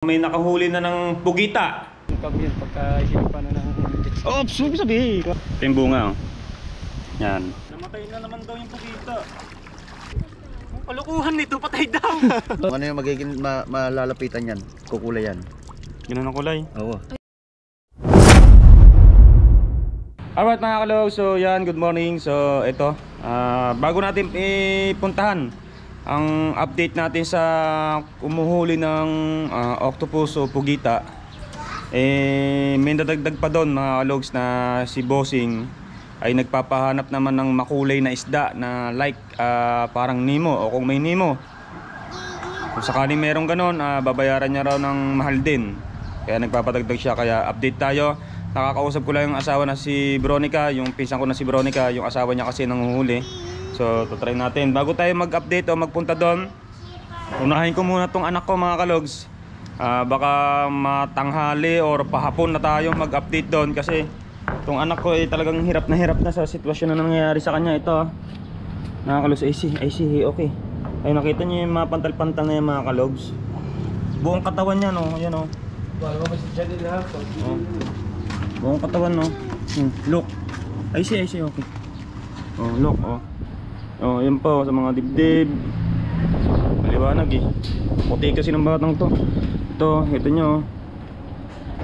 May nakahuli na ng pugita. Kami yun pagka hinipan na ng... Oh, sabi. Ito yung bunga, oh. Yan. Namatay na naman daw yung pugita. Ang kalukuhan nito, patay daw. Ano yung magiging malalapitan yan? Kukulay yan. Ganun ang kulay. Oo. Alright mga kalog, so yan, good morning. So ito, bago natin ipuntahan ang update natin sa umuhuli ng octopus o pugita, may nadagdag pa doon mga kalogs na si Bossing ay nagpapahanap naman ng makulay na isda na like parang Nemo o kung may Nemo. Kung sakaling merong ganon, babayaran niya raw ng mahal din. Kaya nagpapadagdag siya, kaya update tayo. Nakakausap ko lang yung asawa na si Veronica, yung pinsan ko na si Veronica, yung asawa niya kasi nanguhuli. So, try natin. Bago tayo mag-update o magpunta doon, unahin ko muna tong anak ko mga kalogs. Baka matanghali or pahapon na tayo mag-update doon kasi tong anak ko ay talagang hirap na sa sitwasyon na nangyayari sa kanya. Ito, mga kalogs, I see, okay. Ay, nakita niyo yung mga pantal-pantal na yung mga kalogs. Buong katawan niya, no? Ayan, no? Oh. Buong katawan, no? Look. I see, okay. Oh, look, oh. Oh, yun po sa mga dibdib. Maliwanag eh. Puti kasi ng batang to. Ito nyo.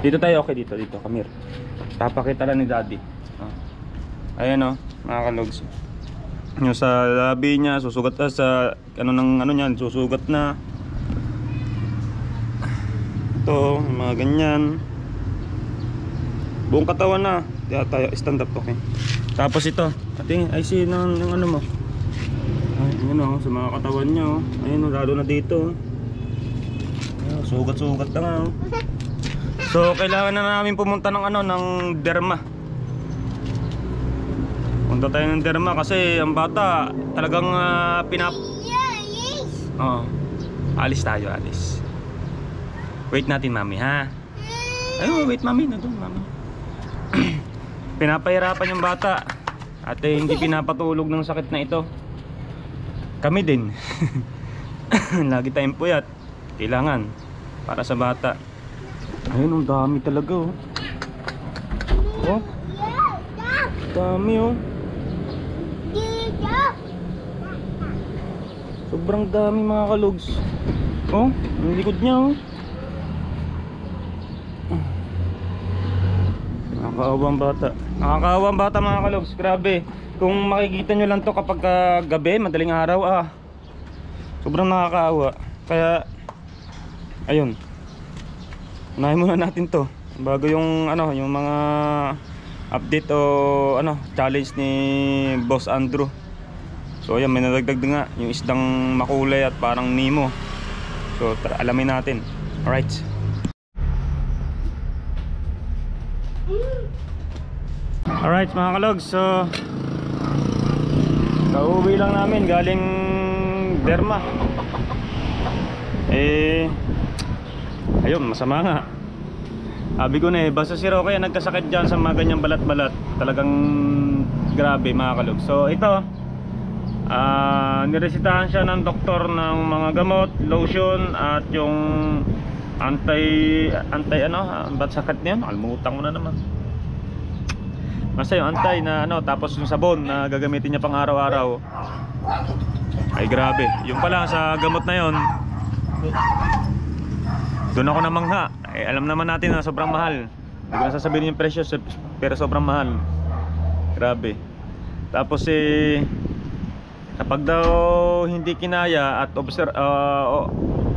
Dito tayo, okay, dito, Kamir. Papakita lang ni Daddy. Oh. Ayan oh, mga kalogs. Yung sa labi niya, susugat na sa ano niyan, susugat na. Ito, mga ganyan. Buong katawan na. Kaya tayo, stand up, okay. Tapos ito, ating, I see ng ano mo. Ayun o, sa mga katawan nyo. Ayun o, lalo na dito. Sugat-sugat na nga o. So, kailangan na namin pumunta ng ano, ng derma. Punta tayo ng derma kasi ang bata talagang alis tayo, alis. Wait natin mami ha. Ayun, wait mami, nandun mami. Pinapahirapan yung bata at hindi pinapatulog ng sakit na ito. Kami din. Lagi tayong puyat. Kailangan para sa bata. Ayun, ang dami talaga oh. Oh, dami oh. Sobrang dami mga kalogs. Oh, ang likod niya oh. Nakakaawang bata. Nakakaawang bata mga kalogs, grabe. Kung makikita nyo lang to kapag gabi, madaling araw sobrang nakakaawa. Kaya ayun, unahin muna natin to bago yung ano, yung mga update o ano, challenge ni Boss Andrew. So ayan, may nadagdag nga yung isdang makulay at parang Nemo. So tara, alamin natin. Alright. Alright mga kalogs, so kauwi lang namin galing derma. Ayun, masama nga. Sabi ko na basta si Roque nagkasakit dyan sa mga ganyang balat-balat. Talagang grabe mga kalog. So ito, niresitahan siya ng doktor ng mga gamot, lotion at yung anti ano, ba't sakit niyan? Nakalimutan ko na naman. Basta yung antay na ano, tapos yung sabon na gagamitin niya pang araw-araw. Ay grabe, yung pala sa gamot na yon, doon ako namangha. Alam naman natin na sobrang mahal. Hindi ko na sasabihin yung presyo, pero sobrang mahal. Grabe. Tapos kapag daw hindi kinaya at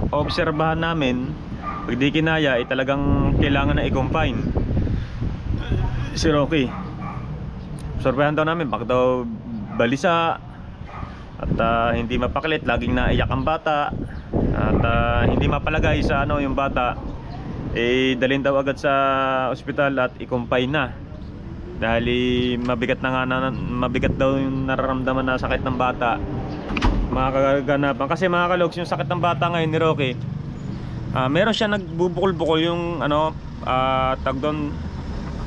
obserbahan namin, pag di kinaya talagang kailangan na i-confine si Rocky. Obserbahan daw namin, baka daw balisa at hindi mapaklit, laging naiyak ang bata at hindi mapalagay sa ano yung bata, dalhin daw agad sa ospital at i-confine na dahil mabigat na nga mabigat daw yung nararamdaman na sakit ng bata, mga kaganapan. Kasi mga kalogs, yung sakit ng bata ngayon ni Rocky, meron siya nagbubukol-bukol yung ano, tag doon,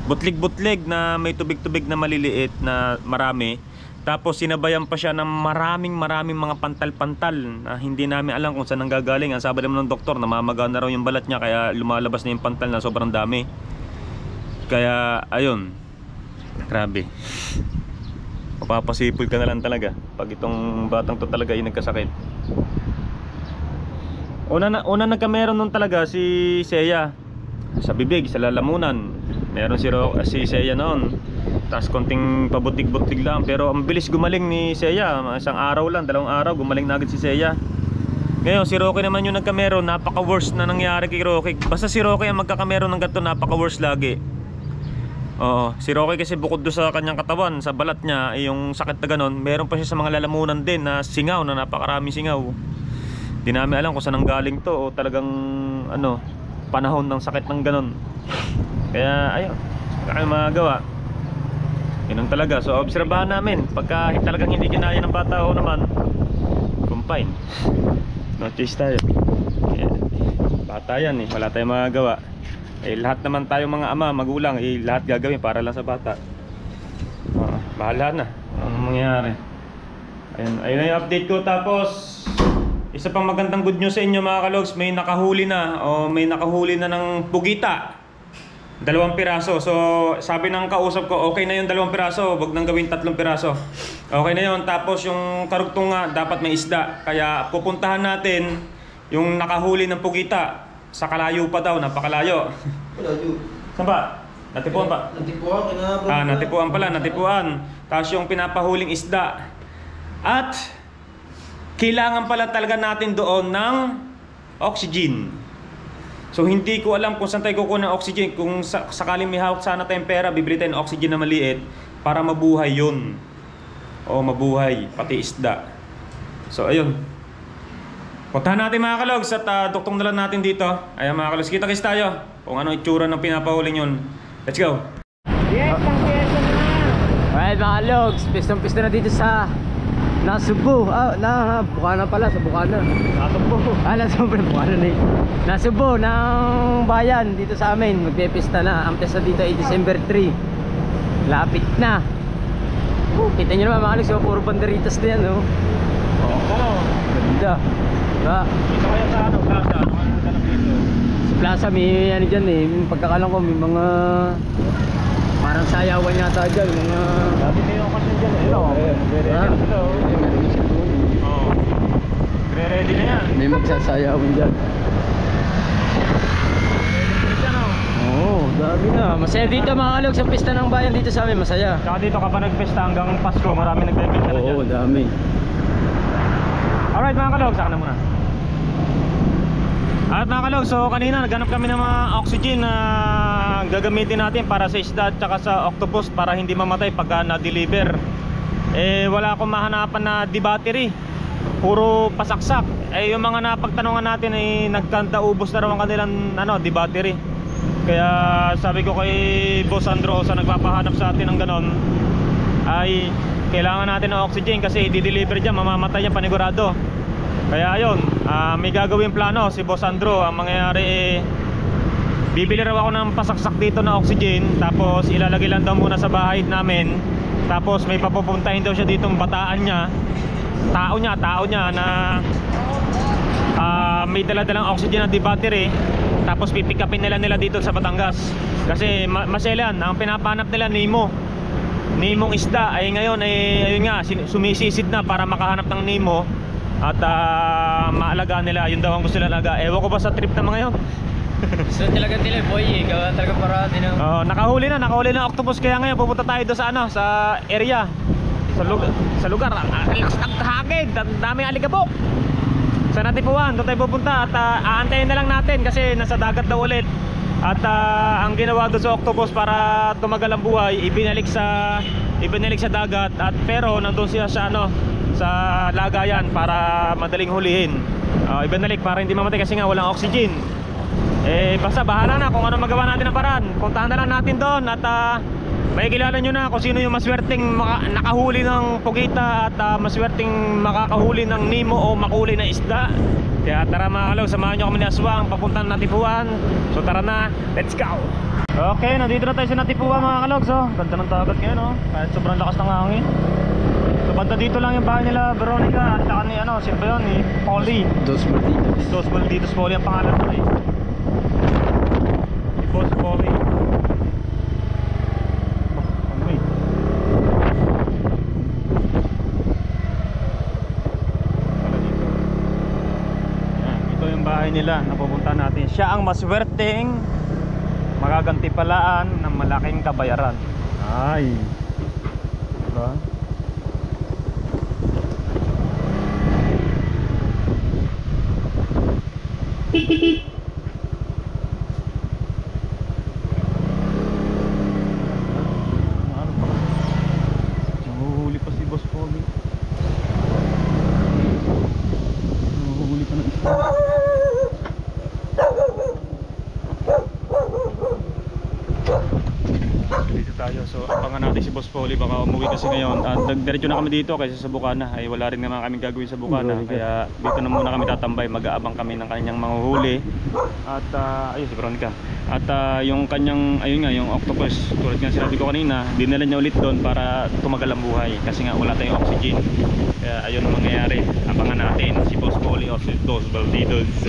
butlig-butlig na may tubig-tubig na maliliit na marami. Tapos sinabayan pa siya ng maraming mga pantal-pantal na hindi namin alam kung saan nanggagaling. Ang sabi naman ng doktor, namamaga na raw yung balat niya, kaya lumalabas na yung pantal na sobrang dami. Kaya ayun, grabe. Mapapasipol ka na lang talaga pag itong batang to talaga ay nagkasakit. Una nagkameron nun talaga si Seiya sa bibig, sa lalamunan. Meron si Seiya noon. Tapos konting pabutig-butig lang, pero ang bilis gumaling ni Seiya. Isang araw lang, 2 araw, gumaling na agad si Seiya. Ngayon si Rocky naman yung nagkameron. Napaka-worst na nangyari kay Rocky. Basta si Rocky ang magkakameron ng ganito, napaka-worst lagi. Oo, si Rocky kasi bukod doon sa kanyang katawan, sa balat niya, yung sakit na ganon, meron pa siya sa mga lalamunan din na singaw, na napakaraming singaw. Di namin alam kung saan ang galing to o talagang ano, panahon ng sakit ng ganon. Kaya ayun, kaya magagawa. Ganun talaga. So obserbahan namin. Pagka talagang hindi kinaya ng bata o naman, confine. Notice tayo. Bata yan eh, wala tayong magagawa. Eh lahat naman tayo mga ama, magulang, eh lahat gagawin para lang sa bata. Bahala na ang mangyayari. Ayun na yung update ko. Tapos isa pang magandang good news sa inyo mga kalogs, may nakahuli na ng pugita. 2 piraso. So sabi ng kausap ko, okay na yung 2 piraso, wag nang gawin 3 piraso. Okay na yun. Tapos yung karugtong nga, dapat may isda. Kaya pupuntahan natin yung nakahuli ng pugita. Sa kalayo pa daw, napakalayo. Saan ba? Natipuan pa? Natipuan. Natipuan pala, natipuan. Tapos yung pinapahuling isda. At kailangan pala talaga natin doon ng oxygen. So hindi ko alam kung saan tayo kukuha ng oxygen. Kung sakaling may hawak sana tayong pera, bibili tayo ng oxygen na maliit para mabuhay yun. O mabuhay, pati isda. So ayun, puntahan natin mga kalogs at duktong na lang natin dito. Ayan mga kalogs, kita-kits tayo kung ano itsura ng pinapahuling yun. Let's go. Yes, ang piyesa na! Alright mga logs, pistong-pista na dito sa Nasubo. Bukana pala, sa Bukana. Nasubo. Nasubo, Bukana na eh. Nasubo ng bayan dito sa amin. Magpipista na. Ang pista dito ay December 3. Lapit na. Kita nyo naman mga logs, puro banderitas na yan. Oo. Ganda. Diba? Dito kaya sa ano, plaza? Ano ang ganap dito? Sa plaza may ano dyan eh. Pagkakalang ko may mga parang sayawan yata dyan. Mga Dati may okasyon dyan eh. Ready na yan. may magsasayawan dyan. Oo, dami na. Masaya dito mga kalog sa pista ng bayan dito sa amin. Masaya. Tsaka dito ka pa nagpesta hanggang Pasko, marami nagpesta na dyan. Oo, dami. Alright mga kalog, saka na muna. At mga kalog, so kanina naghanap kami ng mga oxygen na gagamitin natin para sa isda at saka sa octopus para hindi mamatay pagka na-deliver. Eh wala akong mahanapan na di-battery, puro pasaksak. Eh yung mga napagtanungan natin ay nagkanta-ubos na raw ang kanilang di-battery. Kaya sabi ko kay Boss Andro sa nagpapahanap sa atin ng ganon, ay kailangan natin ng oxygen kasi i-deliver dyan, mamamatay yan panigurado. Kaya ayun, may gagawin plano si Boss Andro. Ang mangyayari bibili raw ako ng pasaksak dito na oxygen, tapos ilalagay lang daw muna sa bahay namin. Tapos may papupuntahin daw siya dito ng bataan niya, tao niya na may dala-dalang oxygen na di-battery. Tapos pipick upin nila dito sa Batangas. Kasi maselan, ang pinapanap nila Nimong isda. Ay ngayon ayun nga, sumisisid na para makahanap ng Nemo. At maalagaan nila, yun daw ang gusto nila alaga. Ewan ko ba sa trip na mga yun. So talaga nila boy, gawa talaga para din ang nakahuli na octopus. Kaya ngayon pupunta tayo doon sa sa area, sa lugar. Lakas ng hagid, daming alikabok. Sa Natipuan, doon tayo pupunta. At aantayin na lang natin kasi nasa dagat daw ulit. At ang ginawa doon sa octopus para tumagal ang buhay, ibinalik sa dagat. At pero nandun siya sa sa lagayan para madaling hulihin. Ibinalik para hindi mamatay kasi nga walang oxygen. Basta bahala na kung ano magawa natin ng paraan. Puntahan na lang natin doon at may kilala nyo na kung sino yung maswerteng nakahuli ng pugita at maswerteng makakahuli ng Nemo o makahuli ng isda. Kaya tara mga kalog, samahan nyo kami ni Aswang papuntang Natipuan. So tara na, let's go! Okay, nandito na tayo sa Natipuan mga kalog. So ganda ng dagat ngayon, kahit sobrang lakas ng hangin. So banda dito lang yung bahay nila Veronica at saka ni ano, sino ba yun? Ni Polly. Dos Malditos. Dos Malditos Polly ang pangalan ko eh. Si Boss Polly. Ano eh? Pala dito. Yan, ito yung bahay nila na pupunta natin. Siya ang maswerteng magagantipalaan ng malaking kabayaran. Ay. Diba? Nahuhuli pa si Boss Polly. Nahuhuli pa ng isa. Dito tayo. So abangan natin si Boss Polly, baka umuwi kasi ngayon. At diretso na kami dito kasi sa Bukana ay wala rin naman kaming gagawin sa Bukana. Kaya dito na muna kami tatambay, mag-aabang kami ng kanyang manguhuli. At ayun si Veronica. At yung kanyang, ayun nga, yung octopus, tulad nga sinabi ko kanina, dinala niya ulit doon para tumagal ang buhay kasi nga wala tayong oxygen. Kaya ayun ang mangyayari. Abangan natin si Boss Polly o si Dos Balditos.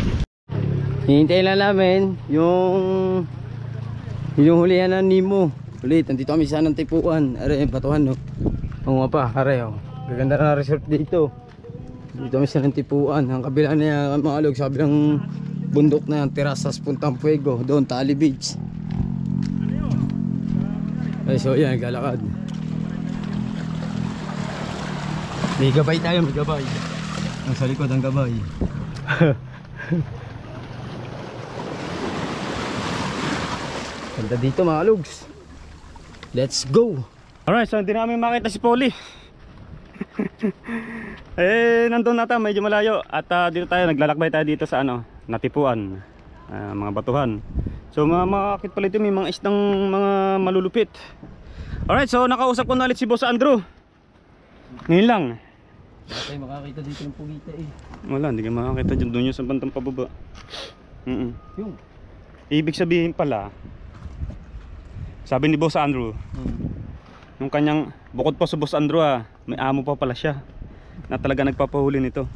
Hihintayin lang namin yung hulihan ng Nemo. Ulit, nandito kami sa ng Tipuan. Are, batuhan no. Oo nga pa, are oh. Gaganda na resort dito. Dito kami sa ng Tipuan. Ang kabila niya mga alog, sa kabilang bundok na yan, Terasas Puntang Fuego. Doon, Tali Beach. Ay, so yan, galakad. May gabay tayo, may gabay. Ang sa likod, ang gabay. Ganda dito mga logs. Let's go. Alright, so hindi namin makita si Polly. Eh, nandun na tayo, medyo malayo. At dito tayo, naglalakbay tayo dito sa ano, Natipuan, mga batuhan. So makakit pala ito, may mga isdang mga malulupit. Alright, so nakausap ko na ulit si Boss Andrew. Ngayon lang. Wala tayo makakita dito ng pugita eh. Wala, hindi ka makakita dyan, doon yung sa bantang pababa. Yung Ibig sabihin pala, sabi ni Boss Andrew, yung kanyang, bukod pa sa Boss Andrew may amo pa pala siya na talaga nagpapahuli nito.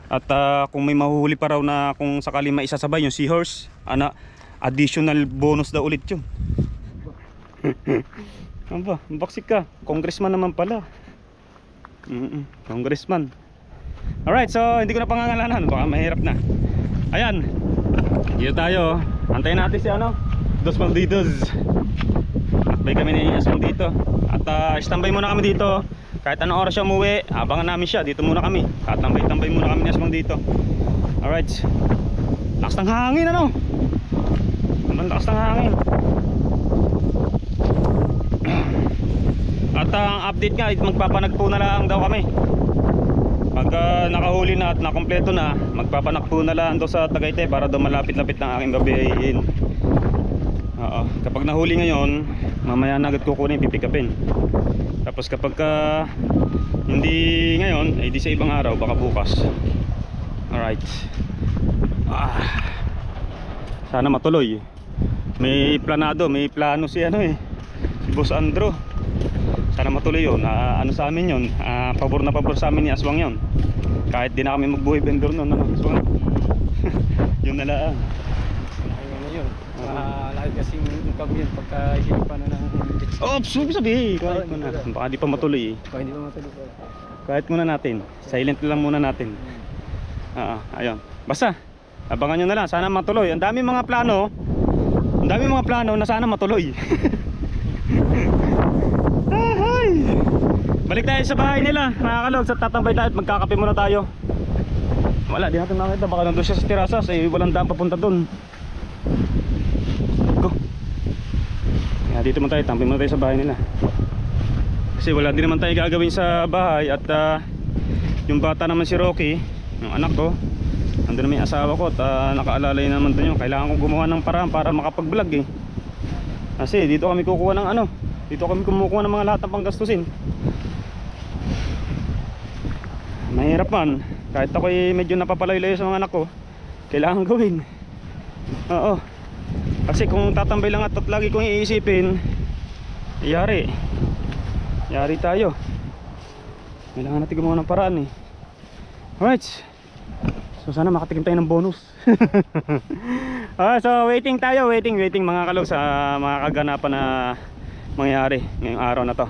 At kung may mahuhuli pa raw na kung sakali maisasabay yung seahorse, additional bonus daw ulit yun. Ano ba? Baksik ka. Congressman naman pala. Congressman. Alright, so hindi ko na pangangalanan, baka mahirap na. Ayan, dito tayo. Antayin natin si ano, Dos Malditos. Akbay kami ni Aswang dito. At standby muna kami dito. Kahit anong oras siya umuwi, abangan namin siya. Dito muna kami. Tatambay-tambay muna kami ni Aswang dito. Alright. Lakas ng hangin ano. Lakas ng hangin. At ang update nga, magpapanagpo na lang daw kami. Pagka nakahuli na at nakompleto na, magpapanakpo na lang daw sa Tagaytay para daw malapit-lapit ng aking gabihin. Kapag nahuli ngayon, mamaya na agad kukunin, pipikapin. Tapos kapag hindi ngayon, ay di sa ibang araw, baka bukas. Alright. Sana matuloy. May plano si ano si Boss Andrew. Sana matuloy yun. Ano sa amin yun, pabor na pabor sa amin ni Aswang yun. Kahit di na kami magbuhay vendor nun, Aswang. Yun na lang. ayun na yun. Lagi kasing income yun pagka hinipan na ng Sabi kahit muna. Baka di pa matuloy Baka hindi pa matulog. Kahit muna natin. Silent lang muna natin. Ayun. Basta, abangan nyo na lang. Sana matuloy. Ang dami mga plano. Na sana matuloy. Balik tayo sa bahay nila, mga kalogs, at tatambay tayo at magkakape muna tayo. Wala, di natin makita, baka nandun siya sa terasas, walang daan papunta dun. Go. Dito muna tayo, tambay muna tayo sa bahay nila. Kasi wala din naman tayo gagawin sa bahay. At yung bata naman si Rocky, yung anak ko, nandun na may asawa ko. At nakaalalay naman dun yun. Kailangan kong gumawa ng paraan para makapag-vlog Kasi dito kami kukuha ng dito kami kumukuha ng mga lahat ng panggastusin. Mahirap man. Kahit ako medyo napapalayo-layo sa mga anak ko, kailangan gawin. Oo. Kasi kung tatambay lang at lagi kong iisipin, yari. Yari tayo. Kailangan natin gumawa ng paraan eh. Alright. So sana makatikim tayo ng bonus. So waiting tayo, waiting mga kalog sa mga kaganapan na mangyayari ngayong araw na to.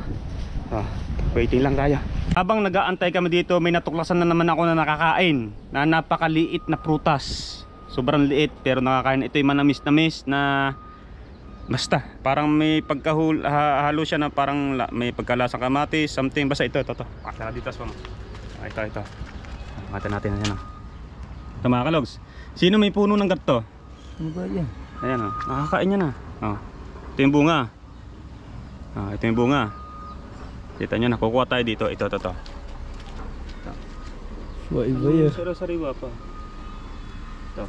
Waiting lang tayo. Habang nag-aantay kami dito, may natuklasan na naman ako na nakakain na napakaliit na prutas. Sobrang liit pero nakakain. Ito yung manamis-namis na basta parang may pagkahalo siya na parang may pagkalasang kamatis, something. Basta ito. Pakala dito sa ito. Mata natin na yan. Ito mga kalogs. Sino may puno ng ganito? Ano ba yan? Ayan o. Nakakain niya na. Ito yung bunga. Ito yung bunga. Kita nyo, nakukuha tayo dito. Ito. Iba yan. Sariwa pa. Ito.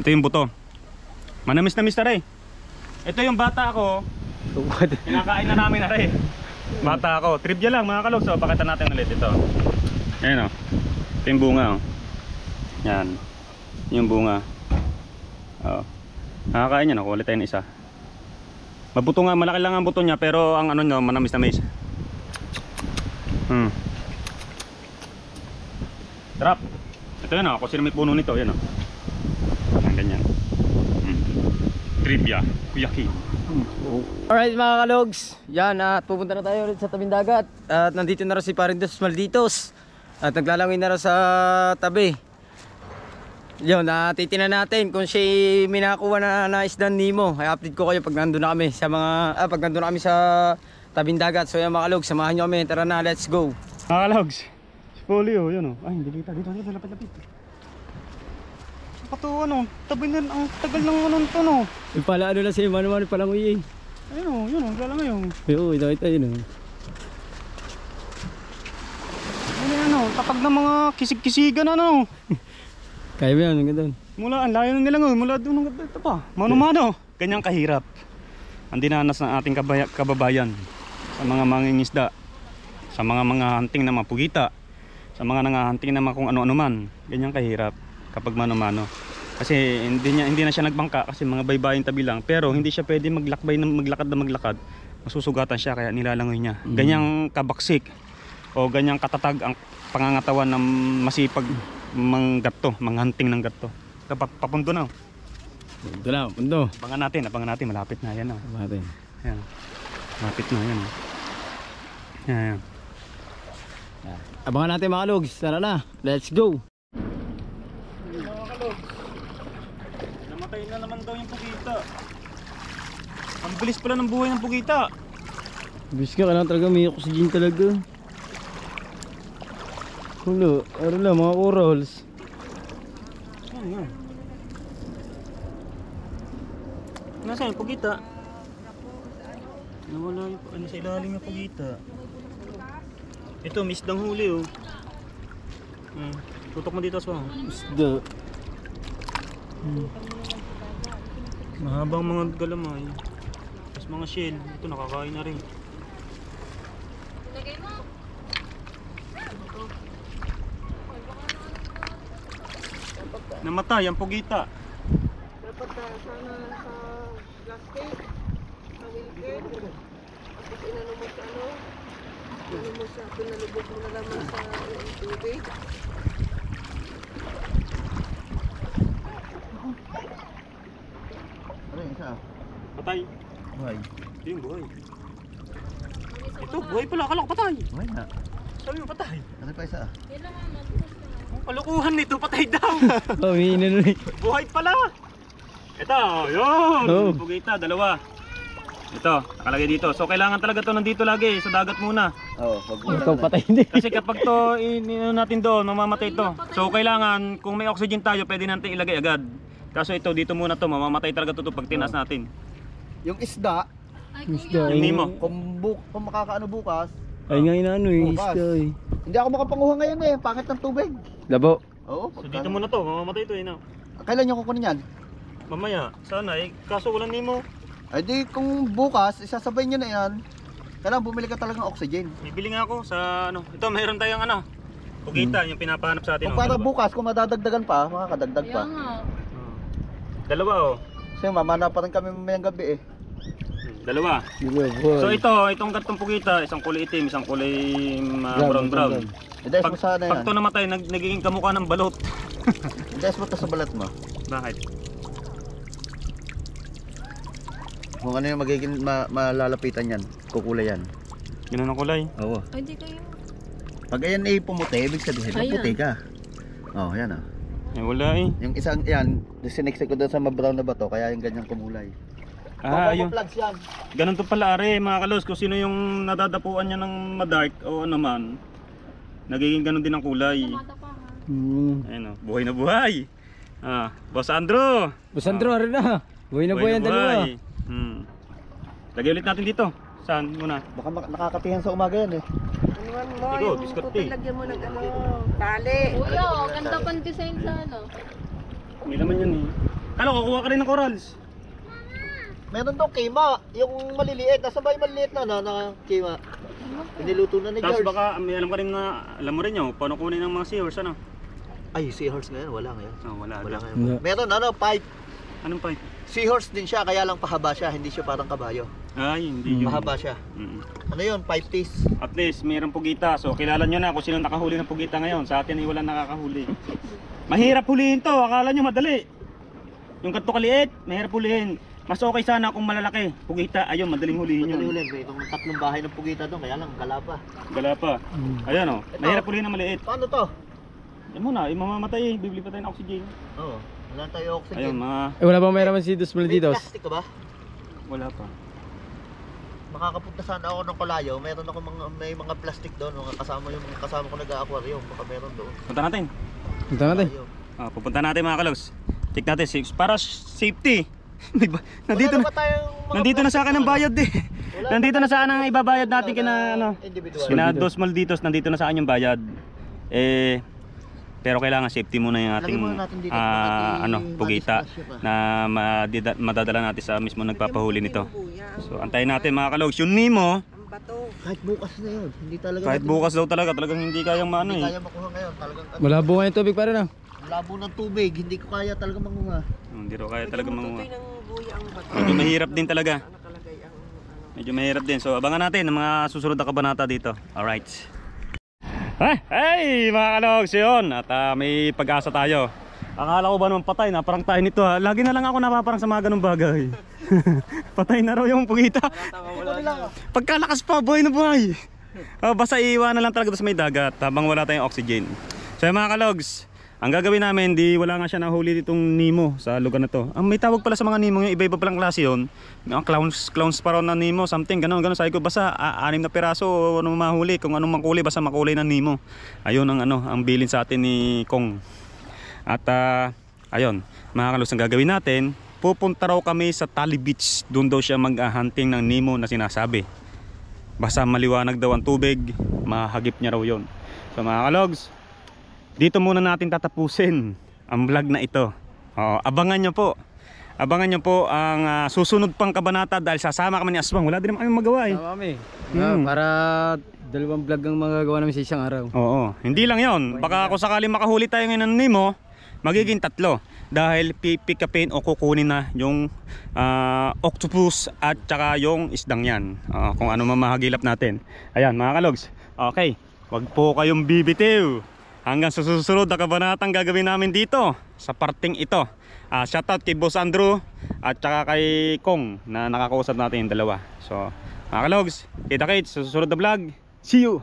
Ito yung buto. Manamis-namis na rin. Ito yung bata ako. Kinakain na namin na rin. Bata ako. Trivia lang mga kalog. So pakita natin ulit ito. Ayan o. Ito yung bunga o. Yan. Yung bunga. Nakakain niya. Nakuha ulit tayo ng isa. Mabuto nga. Malaki lang ang buto niya. Pero ang ano nyo, manamis-namis. Sarap. Ito yun o. Kung sino may puno nito. Yan o. Yan ganyan. Trivia. Kuyaki. Alright mga kalogs, yan at pupunta na tayo ulit sa tabing dagat. At nandito na rin si Paring Dos Malditos. At naglalangin na rin sa tabi. Yun, titinan natin kung siya may nakakuha na isdang Nemo. Ay update ko kayo pag nandun na kami sa tabing dagat. So yan mga kalogs, samahan nyo kami. Tara na, let's go. Mga kalogs, si Polio, yun o. Ay hindi kita, dito, lapit. Pato ano, tabi na, ang tagal ng ano nito no. Yung pala ano na siya, mano-mano palang uyi. Ayun o, wala ngayon. Oo, ito yun o. Ano, tapag ng mga kisig-kisigan ano. Kaya mo yan, ang ganda. Mula, ang layo nila ngayon, mula doon ng ito pa. Mano-mano, ganyang kahirap ang dinanas ng ating kababayan sa mga mangingisda, sa mga hunting na mga pugita, sa mga nanghahunting na mga kung ano-ano man. Ganyang kahirap kapag mano-mano. Kasi hindi na siya nagbangka kasi mga baybayin tabi lang, pero hindi siya pwede maglakad. Masusugatan siya kaya nilalangoy niya. Ganyang kabaksik o ganyang katatag ang pangangatawan ng masipag manghunting ng gato. Papundo na. Ito na, pundo. Abangan natin, malapit na yan. Ayan. Malapit na yan. Ayan. Abangan natin mga kalogs, tara na, let's go. Namatay na naman daw yung pugita. Ang bilis pala ng buhay ng pugita. Bilis ka, kailangan talaga may oxygen talaga. Hulo, ano lang, mga corals. Yan. Nasaan yung pugita? Nawala yung ano sa ilalim yung pugita. Ito, misdang huli oh. Tutok mo dito sa Isda. mahabang mga galamay. Tapos mga shell. Ito nakakain na rin. Namatay ang pugita. Dapat sana sa plastic, sa wilkin, tapos inano mo sa pinalubog mo na naman sa tubig. Ano yung isa? Patay. Buhay. Ito yung buhay. Ito, buhay pala. Akala ko patay. Buhay na. Sabi mo patay. Ano pa isa? Kalukuhan nito, patay daw. Oh, may inanuloy. Buhay pala. Ito, yun. Oh. Pugita, dalawa. Ito, nakalagay dito. So kailangan talaga to nandito lagi, sa dagat muna. Oo, Ikaw patay hindi. Kasi kapag to inino natin doon, mamamatay to. So kailangan, kung may oxygen tayo, pwede natin ilagay agad. Kaso ito, dito muna to, mamamatay talaga to pag tinas natin. yung isda, Isda. Yung Nemo. kung makakaano bukas, Ay nga inaano eh, Bukas. isda eh. hindi ako makapanguha ngayon eh, pangit ng tubig. Labo. Oo, So dito muna to, mamamatay to eh. No? Kailan nyo kukunin yan? Mamaya, sana eh. Kaso walang Nemo. Ay di kung bukas, isasabay nyo na yan, kailangan bumili ka talaga ng oxygen. Bibili nga ako sa ano. Ito, mayroon tayong ano. Pugita, yung pinapahanap sa atin. Kung para bukas, kung madadagdagan pa, makakadagdag pa. Dalawa oh. Kasi mamana pa rin kami mamayang gabi eh. Dalawa. So itong kartong pugita, isang kulay itim, isang kulay brown. Ides mo sana Pag yan. to namatay, nagiging kamukha ng balot. Ides mo to sa balat mo. Bakit? Kung ano yung magiging malalapitan yan, kukulay yan. Ganun ang kulay. Oo. Ay, di kayo. Pag ayan ay pumuti, ibig sabihin, Ayan. maputi ka. Oh, yan ah. Eh wala eh. Yung isang yan, siniksik ko doon sa mabrown na bato, kaya yung ganyang kumulay. Yun. Plugs yan. Ganun to pala are mga kalos, kung sino yung nadadapuan niya ng madark o ano man, nagiging ganun din ang kulay. Ayun oh, buhay na buhay. Boss Andrew. Boss Andrew, rin na. Buhay na buhay ang dalawa. Lagay ulit natin dito. Saan muna? Baka nakakatihan sa umaga yan eh. Anuan mo, Ikaw, yung diskarte. puti, lagyan mo ng ano, tali. Kuya, ganda pang design sa ano. May laman yan eh. Kalo, kukuha ka rin ng corals. Meron daw kima, yung maliliit, nasa ba yung maliliit na kima? Piniluto na ni Tapos George. baka may alam ka rin na, alam mo rin yun, paano kunin ng mga seahorse ano? Ay, seahorse ngayon, wala ngayon. Wala Wala na. ngayon. Meron pipe. Anong pipe? Seahorse din siya, kaya lang pahaba siya, hindi siya parang kabayo. Ay, hindi yun. Mahaba siya. Ano yun, 5 piece. At least mayroong pugita. So kilala nyo na kung sino nakahuli ng pugita ngayon. Sa atin ay walang nakakahuli. Mahirap hulihin to. Akala nyo madali. Yung kanto kaliit, mahirap hulihin. Mas okay sana kung malalaki. Pugita, ayun, madaling hulihin Madali yun. ulit, may itong tatlong bahay ng pugita doon, kaya lang gala pa. Gala pa. Ayun o. Mahirap hulihin ng maliit. Paano to? Yan muna, mamamatay eh. Bibili pa tayo ng oxygen. Oo, wala tayo oxygen. Ayun, mga... Wala bang mayroon si Dos May Malditos? plastic ka ba? Wala pa. Makakapunta sana ako ng Kolayo, meron ako may mga plastic doon, mga kasama ko nag-aquarium, baka meron doon. Punta natin. Punta natin. Kolayo. Pupunta natin mga kalogs. Check natin, para safety. Nandito Wala na. ba tayong mga Nandito na sa akin ang bayad eh. Wala Nandito ba na sa akin ang tayong ibabayad natin kina ano. individual? Kina Dos Malditos, nandito na sa akin yung bayad. Pero kailangan safety muna yung ating Lagyan muna natin dito pati pugita madiscuss na madadala natin sa mismo nagpapahuli nito. So antayin natin mga kalogs, yung Nemo, Ang bato. Kahit bukas na yun, hindi talaga kahit bukas daw talagang hindi kayang maano hindi eh. kaya makuha ngayon, talagang Malabo nga yung tubig pa rin ah. labo ng tubig, hindi ko kaya talaga manguha. Hindi raw kaya talaga manguha. Tutoy ng buya ang bato. Medyo mahirap din talaga. Nakalagay ang ano. Medyo mahirap din. So abangan natin ang mga susunod na kabanata dito. Alright. Hey mga kalogs, yun. At may pag-asa tayo. Akala ko ba naman patay na parang tayo nito ha. Lagi na lang ako napaparang sa mga ganung bagay. Patay na raw yung pugita. Pagkalakas pa, buhay na buhay. Basta iiwan na lang talaga sa may dagat habang wala tayong oxygen. So mga kalogs, ang gagawin namin, wala nga siya nahuli ditong Nemo sa lugar na to. Ang may tawag pala sa mga Nemo, yung iba-iba palang klase yun. Mga clowns pa raw na Nemo, something, ganon. Sabi ko, basta 6 na piraso, ano mahuli, kung anong makulay, basta makulay ng Nemo. Ayun ang bilin sa atin ni Kong. At ayun, mga kalos, ang gagawin natin, pupunta raw kami sa Tali Beach. Doon daw siya mag-hunting ng Nemo na sinasabi. Basta maliwanag daw ang tubig, mahagip niya raw yun. So mga kalogs, dito muna natin tatapusin ang vlog na ito. Abangan nyo po. Abangan nyo po ang susunod pang kabanata dahil sasama kami ni Aswang. Wala din naman kami magawa eh. Sama kami. Para dalawang vlog ang magagawa namin sa isang araw. Oo, hindi lang yon. Baka kung sakaling makahuli tayo ngayon ng Nemo, magiging 3. Dahil pipikapin o kukunin na yung octopus at saka yung isdang yan. Kung ano mamahagilap natin. Ayan mga kalogs. Okay, wag po kayong bibitiw. Hanggang sa susunod na kabanatang gagawin namin dito sa parting ito. Shoutout kay Boss Andrew at saka kay Kong na nakakausap natin yung dalawa. So mga kalogs, kita-kits sa susunod na vlog. See you!